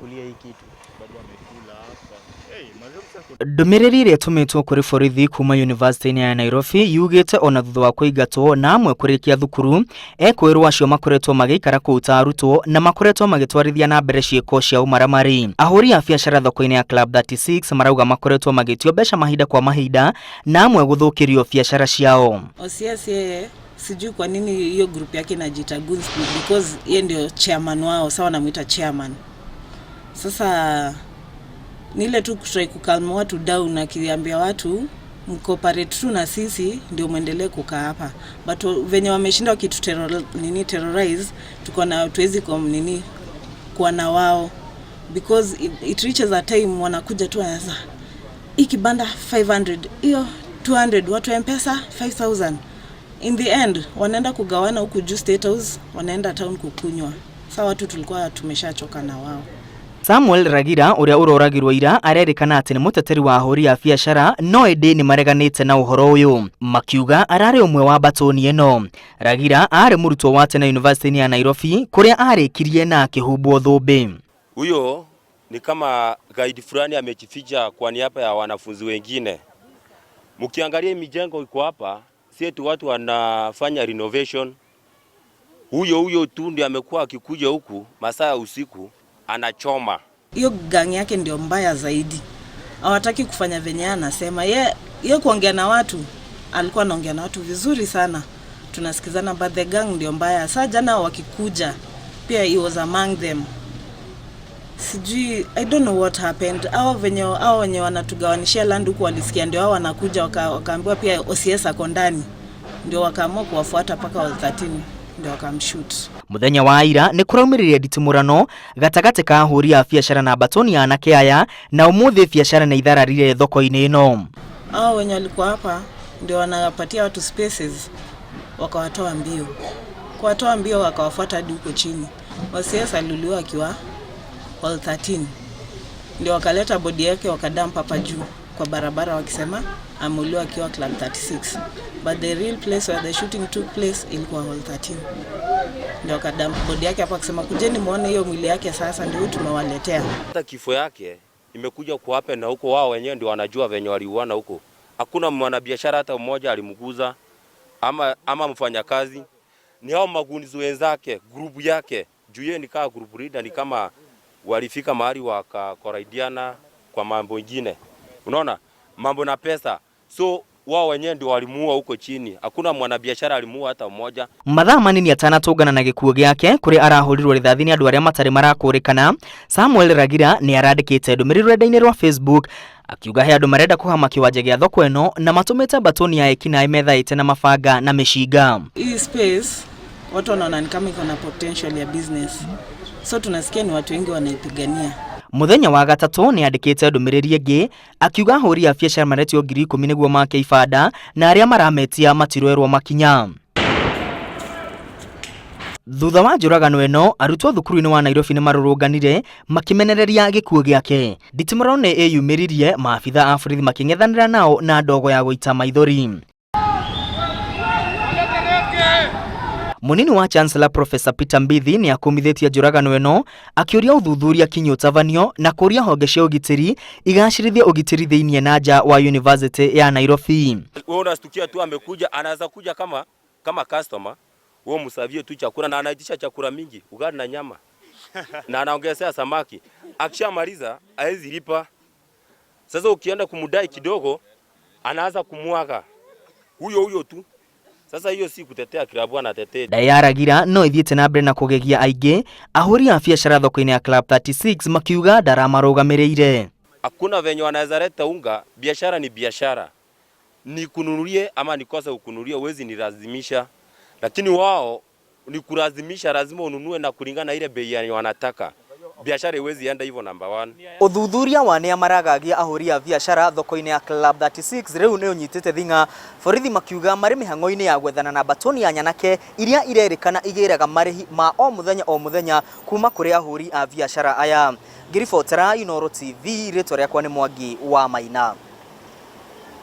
kulia hii kitu. Bado amekula hapa. Ndumiriri iria tumitwo kuri borithi kuma University ya Nairobi yugite ona thutha wa kuigatwo na amwe kurikia thukuru ekwirwo acio makoretwo magikara kuuta arutwo na makoretwo magitwarithia na mbere ciiko cia umaramari. Ahuri a biacara thoko-ini ya Club 36 marauga makoretwo magitio mbeca mahinda kwa mahinda na amwe guthukirio biacara ciao. Osiasie sijui kwa nini hiyo group yake inajiita Goods because yeye ndio chairman wao, sawa namuita chairman. Sasa nile tu kutry kukalma watu down na kiambia watu mcooperate tu na sisi ndio muendelee kukaa hapa. But venye wameshinda kitu terrorize tuko na tuwezi kuwa na wao because it reaches a time wanakuja tu anaanza ikibanda 500 hiyo 200 watu M-Pesa 5000. In the end wanaenda kugawana huku juu State House, wanaenda town kukunywa. Sasa watu tulikuwa tumeshachoka na wao. Samuel Ragira uria uroragirwo ira arerikana ati ni muteteri wa ahuri a biacara no indi ni mareganite na uhoro uyu makiuga arari umwe wa mbatuni eno. Ragira ari murutwo wa tena University ya Nairobi kuria arikirie na kihumbwo thumbi. Huyo ni kama guide fulani amejificha kwa niaba ya wanafunzi wengine. Mkiangalia mijengo iko hapa, si tu watu wanafanya renovation. Huyo tu ndiye amekuwa akikuja huku masaa ya usiku anachoma. Hiyo gang yake ndio mbaya zaidi. Hawataki kufanya venye anasema. Yeye kuongea na watu, alikuwa anaongea na watu vizuri sana. Tunasikizana, but the gang ndio mbaya. Sasa jana wakikuja, pia he was among them. Sijui, I don't know what happened. Hao wenye wanatugawanishia land huko walisikia ndio hao wanakuja wakaambiwa pia OCS ako ndani. Ndio wakaamua kuwafuata paka 13 ndio wakamshoot. Muthenya wa ira ni kuraumiriria nditimurano gatagati ka ahuri a biacara na mbatuni ya anake aya na umuthi biacara na ithararire thoko-ini ino. Hao wenye walikuwa hapa ndio wanapatia watu spaces wakawatoa mbio. Kuwatoa mbio wakawafuata hadi huko chini. OCS aliuliwa akiwa hall 13. Ndio wakaleta body yake wakadampa hapa juu kwa barabara wakisema amuliwa akiwa Club 36. But the real place where the shooting took place ilikuwa hall 13. Ndio wakadampa body yake hapa wakisema kujeni muone hiyo mwili yake sasa ndio tumewaletea. Hata kifo yake imekuja kuhappen na huko wao wenyewe ndio wanajua venye waliuana huko. Hakuna mwanabiashara hata mmoja alimguza ama mfanyakazi. Ni hao magunzi wenzake, group yake. Juu yeye ni kama group leader, ni kama walifika mahali wakakoraidiana kwa mambo mengine. Unaona? Mambo na pesa. So wao wenyewe ndio walimuua huko chini. Hakuna mwanabiashara alimuua hata mmoja. Mathaa manini atanatungana na gikuo giake kuri arahurirwo rithathini andu aria matari marakurikana. Samuel Ragira ni arandikite ndumiriri renda-ini rwa Facebook akiuga he andu marenda kuhama kiwanja gia thoko eno na matumite mbatuni ya ekina imethaite na mabanga na mishinga. Hii space watu wanaona ni kama iko na potential ya business. So tunasikia ni watu wengi wanaipigania. Muthenya wa gatatu ni andikite ndumiriri ingi akiuga ahuri a biacara maretio 10,000 niguo make ibanda na aria marametia matirwerwo makinya. Thutha wa njuragano eno arutwo thukuru-ini wa Nairobi ni marurunganire makimenereria gikuo giake. Nditimurano ni eyumiririe Mabithaa a borithi making'ethanira nao na ndogo ya guita maithori. Munini wa Chancellor Professor Peter Mbithi ni akumithitie njuragano eno akiuria uthuthuria kinyo tavanio na kuria honge cia ugitiri igacirithie ugitiri thiini na nja wa University ya Nairobi. Wewe unastukia tu amekuja, anaweza kuja kama customer, wewe msavie tu chakula na anaitisha chakula mingi, ugali na nyama. Na anaongezea samaki. Akishamaliza hawezi lipa. Sasa ukienda kumudai kidogo anaanza kumwaga. Huyo tu. Sasa hiyo si kutetea klabu anatetea. Dayaragira no ithiete na mbere na kugegia aingi ahuri a biacara thoko-ini ya Club 36 makiuga ndaramarugamirire. Hakuna venye wanaweza leta unga, biashara ni biashara. Ni kununulie ama nikose ukununulie, uwezi nilazimisha. Lakini wao ni kulazimisha, lazima ununue na kulingana ile bei yenye wanataka. Biashara iwezi enda hivyo number 1. Uthuthuria wa nia maragagia ahuri a biacara thoko-ini ya Club 36 riu ni unyitite thinga. Borithi makiuga mari mihango-ini ya gwethana na mbatuni ya anake iria irerikana igiraga marihi ma o muthenya kuma kuri ahuri a biacara aya. Ngiribotera Inooro TV, ritwa riakwa ni Mwangi wa Maina.